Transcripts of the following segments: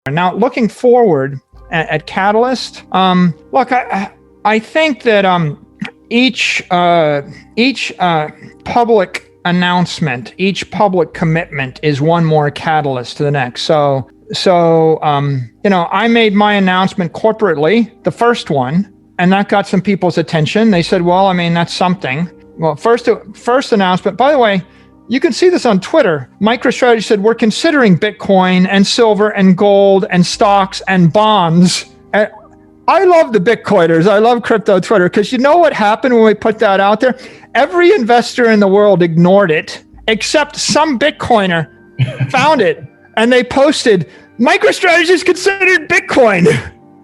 Now, looking forward at Catalyst, look, I think that each public announcement, each public commitment is one more catalyst to the next. So I made my announcement corporately, the first one, and that got some people's attention. They said, well, I mean, that's something. Well, first announcement, by the way, you can see this on Twitter. MicroStrategy said, we're considering Bitcoin and silver and gold and stocks and bonds. And I love the Bitcoiners. I love crypto Twitter, because you know what happened when we put that out there? Every investor in the world ignored it, except some Bitcoiner found it. And they posted, MicroStrategy is considered Bitcoin.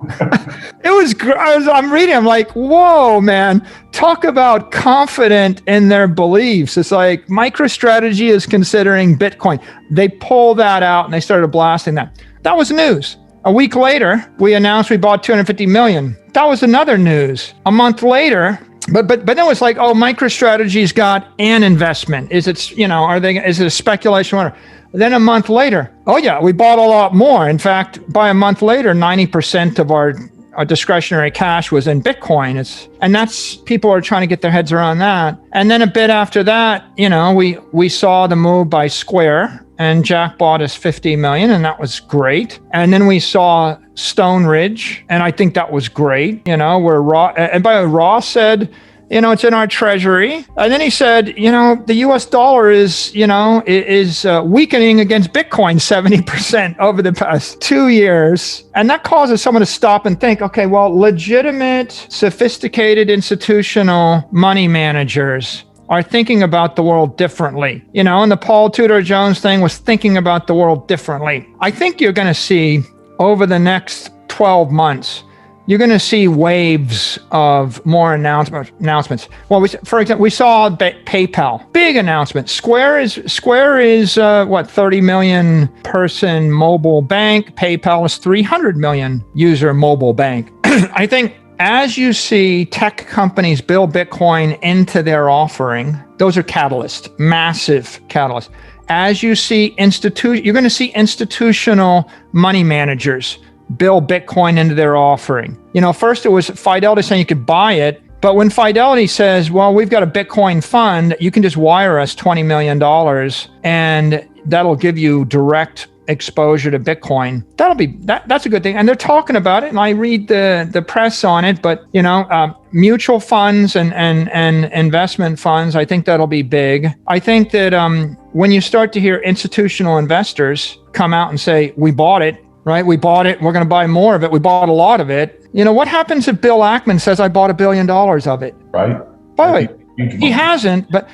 I'm reading, I'm like, whoa, man, talk about confident in their beliefs. It's like MicroStrategy is considering Bitcoin. They pulled that out and they started blasting that. That was news. A week later, we announced we bought 250 million. That was another news. A month later, but then it was like, oh, MicroStrategy's got an investment. Is it, is it a speculation? Whatever. Then a month later, oh yeah, we bought a lot more. In fact, by a month later, 90% of our discretionary cash was in Bitcoin. And that's, people are trying to get their heads around that. And then a bit after that, we saw the move by Square, and Jack bought us 50 million, and that was great. And then we saw Stone Ridge, and I think that was great. Where Ross said, it's in our treasury. And then he said, the US dollar is weakening against Bitcoin 70% over the past 2 years. And that causes someone to stop and think, okay, well, legitimate, sophisticated institutional money managers are thinking about the world differently. And the Paul Tudor Jones thing was thinking about the world differently. I think you're going to see over the next 12 months, you're going to see waves of more announcements. Well, for example, we saw PayPal, big announcement. Square is 30 million person mobile bank. PayPal is 300 million user mobile bank. I think as you see tech companies build Bitcoin into their offering, those are catalysts, massive catalysts. As you see you're going to see institutional money managers build Bitcoin into their offering. First it was Fidelity saying you could buy it, but when Fidelity says, well, we've got a Bitcoin fund, you can just wire us $20 million and that'll give you direct exposure to Bitcoin. That's a good thing. And they're talking about it, and I read the press on it, but mutual funds and investment funds, I think that'll be big. I think that when you start to hear institutional investors come out and say, we bought it, right? We bought it. We're going to buy more of it. We bought a lot of it. What happens if Bill Ackman says, I bought $1 billion of it? Right. By the way, he hasn't, but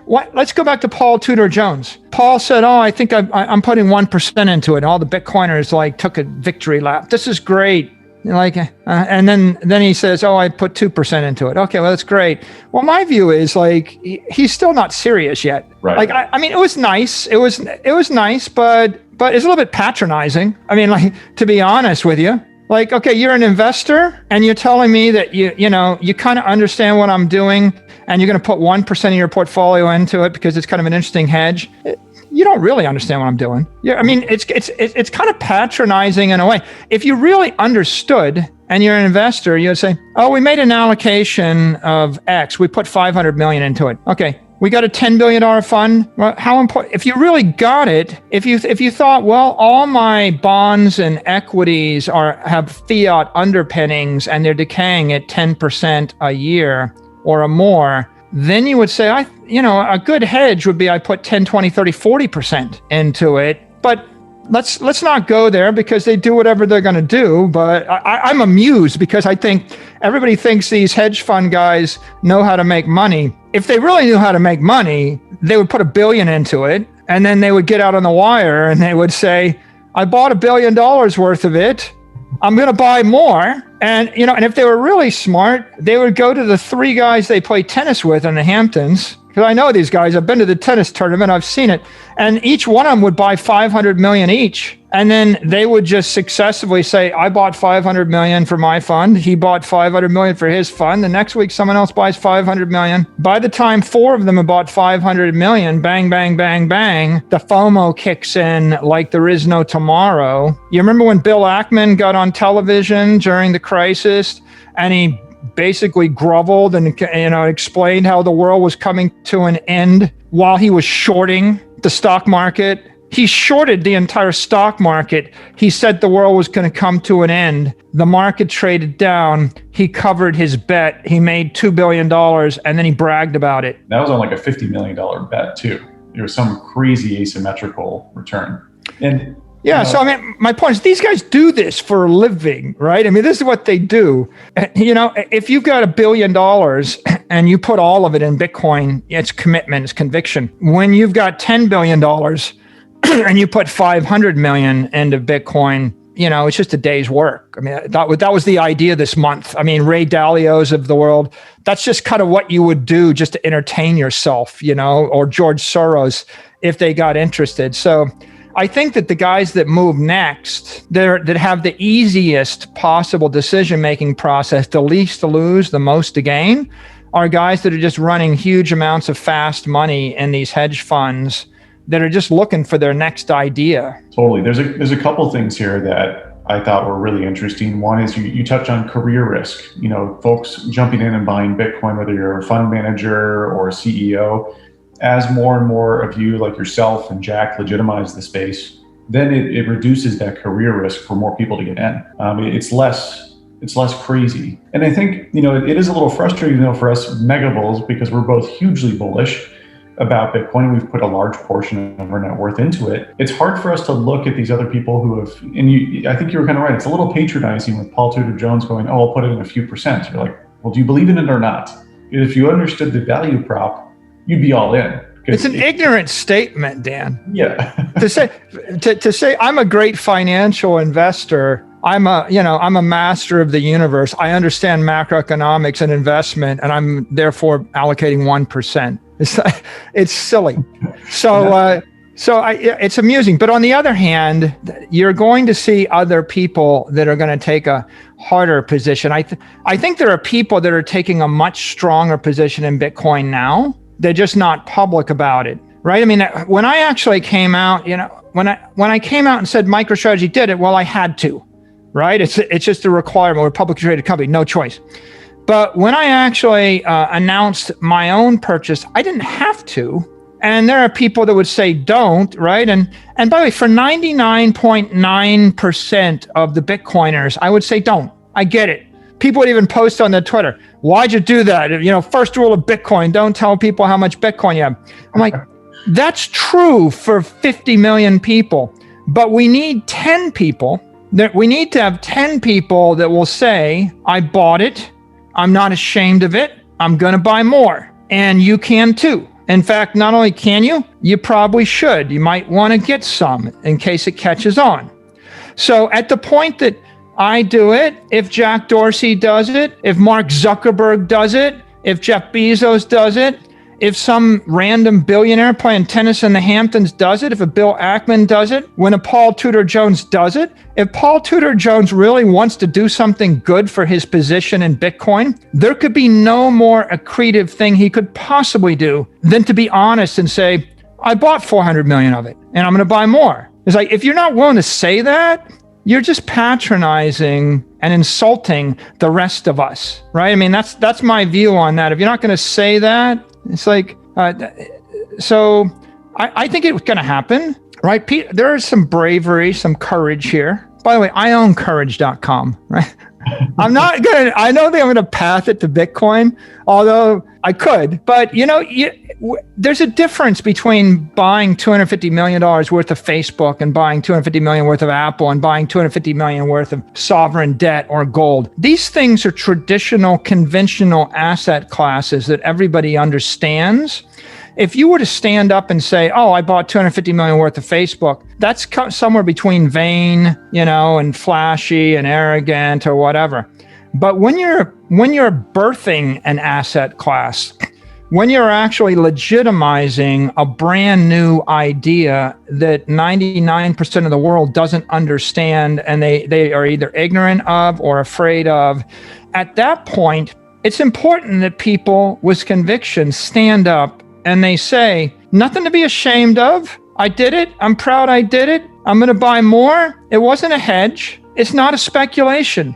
what? Let's go back to Paul Tudor Jones. Paul said, oh, I think I'm putting 1% into it. All the Bitcoiners took a victory lap. This is great. And then he says, oh, I put 2% into it. Okay, well, that's great. Well, my view is he's still not serious yet. Right. I mean, it was nice. It was nice, but it's a little bit patronizing. I mean, to be honest with you, okay, you're an investor and you're telling me that you kind of understand what I'm doing and you're going to put 1% of your portfolio into it because it's kind of an interesting hedge. You don't really understand what I'm doing. Yeah, I mean, it's kind of patronizing in a way. If you really understood and you're an investor, you'd say, oh, we made an allocation of X. We put 500 million into it. Okay. We got a $10 billion fund. Well, how important? If you really got it, if you thought, well, all my bonds and equities have fiat underpinnings and they're decaying at 10% a year or more, then you would say, a good hedge would be I put 10, 20, 30, 40% into it. But let's not go there because they do whatever they're going to do. But I'm amused because I think everybody thinks these hedge fund guys know how to make money. If they really knew how to make money, they would put $1 billion into it, and then they would get out on the wire and they would say, I bought $1 billion worth of it. I'm going to buy more. And, and if they were really smart, they would go to the 3 guys they play tennis with in the Hamptons. Because I know these guys, I've been to the tennis tournament, I've seen it. And each one of them would buy 500 million each. And then they would just successively say, I bought 500 million for my fund. He bought 500 million for his fund. The next week, someone else buys 500 million. By the time 4 of them have bought 500 million, bang, bang, bang, bang, the FOMO kicks in like there is no tomorrow. You remember when Bill Ackman got on television during the crisis and he basically groveled and explained how the world was coming to an end while he was shorting the stock market? He shorted the entire stock market. He said the world was going to come to an end. The market traded down. He covered his bet. He made $2 billion, and then he bragged about it. That was on like a $50 million bet too. There was some crazy asymmetrical return. And yeah, so I mean, my point is these guys do this for a living, right? I mean, this is what they do. If you've got $1 billion and you put all of it in Bitcoin, it's commitment, it's conviction. When you've got $10 billion and you put 500 million into Bitcoin, it's just a day's work. I mean, that was the idea this month. I mean, Ray Dalio's of the world, that's just kind of what you would do just to entertain yourself, or George Soros if they got interested. So I think that the guys that move next, that have the easiest possible decision-making process, the least to lose, the most to gain, are guys that are just running huge amounts of fast money in these hedge funds that are just looking for their next idea. Totally. There's a couple things here that I thought were really interesting. One is you touched on career risk. Folks jumping in and buying Bitcoin, whether you're a fund manager or a CEO, as more and more of you like yourself and Jack legitimize the space, then it reduces that career risk for more people to get in. It's less crazy. And I think, it is a little frustrating though for us mega bulls because we're both hugely bullish about Bitcoin. We've put a large portion of our net worth into it. It's hard for us to look at these other people who have, I think you were kind of right. It's a little patronizing with Paul Tudor Jones going, oh, I'll put it in a few percent. You're like, well, do you believe in it or not? If you understood the value prop, you'd be all in. It's an ignorant statement, Dan. Yeah. to say I'm a great financial investor. I'm a master of the universe. I understand macroeconomics and investment, and I'm therefore allocating 1%. It's silly. So it's amusing. But on the other hand, you're going to see other people that are going to take a harder position. I think there are people that are taking a much stronger position in Bitcoin now. They're just not public about it, right? I mean, when I actually came out, when I came out and said MicroStrategy did it, well, I had to, right? It's just a requirement. We're a publicly traded company, no choice. But when I actually announced my own purchase, I didn't have to. And there are people that would say don't, right? And by the way, for 99.9% of the Bitcoiners, I would say don't. I get it. People would even post on their Twitter, why'd you do that? First rule of Bitcoin, don't tell people how much Bitcoin you have. I'm like, that's true for 50 million people, but we need 10 people. We need to have 10 people that will say, I bought it. I'm not ashamed of it. I'm going to buy more. And you can too. In fact, not only can you probably should. You might want to get some in case it catches on. So at the point that I do it, if Jack Dorsey does it, if Mark Zuckerberg does it, if Jeff Bezos does it, if some random billionaire playing tennis in the Hamptons does it, if a Bill Ackman does it, when a Paul Tudor Jones does it, if Paul Tudor Jones really wants to do something good for his position in Bitcoin, there could be no more accretive thing he could possibly do than to be honest and say, I bought 400 million of it and I'm going to buy more. It's like, if you're not willing to say that, you're just patronizing and insulting the rest of us, right? I mean, that's my view on that. If you're not going to say that, it's like, so I think it's going to happen, right? There is some bravery, some courage here. By the way, I own courage.com, right? I don't think I'm going to path it to Bitcoin, although I could. But, there's a difference between buying $250 million worth of Facebook and buying $250 million worth of Apple and buying $250 million worth of sovereign debt or gold. These things are traditional, conventional asset classes that everybody understands. If you were to stand up and say, oh, I bought $250 million worth of Facebook, that's somewhere between vain, and flashy and arrogant or whatever. But when you're birthing an asset class, when you're actually legitimizing a brand new idea that 99% of the world doesn't understand and they are either ignorant of or afraid of, at that point, it's important that people with conviction stand up and they say, nothing to be ashamed of. I did it. I'm proud I did it. I'm going to buy more. It wasn't a hedge. It's not a speculation.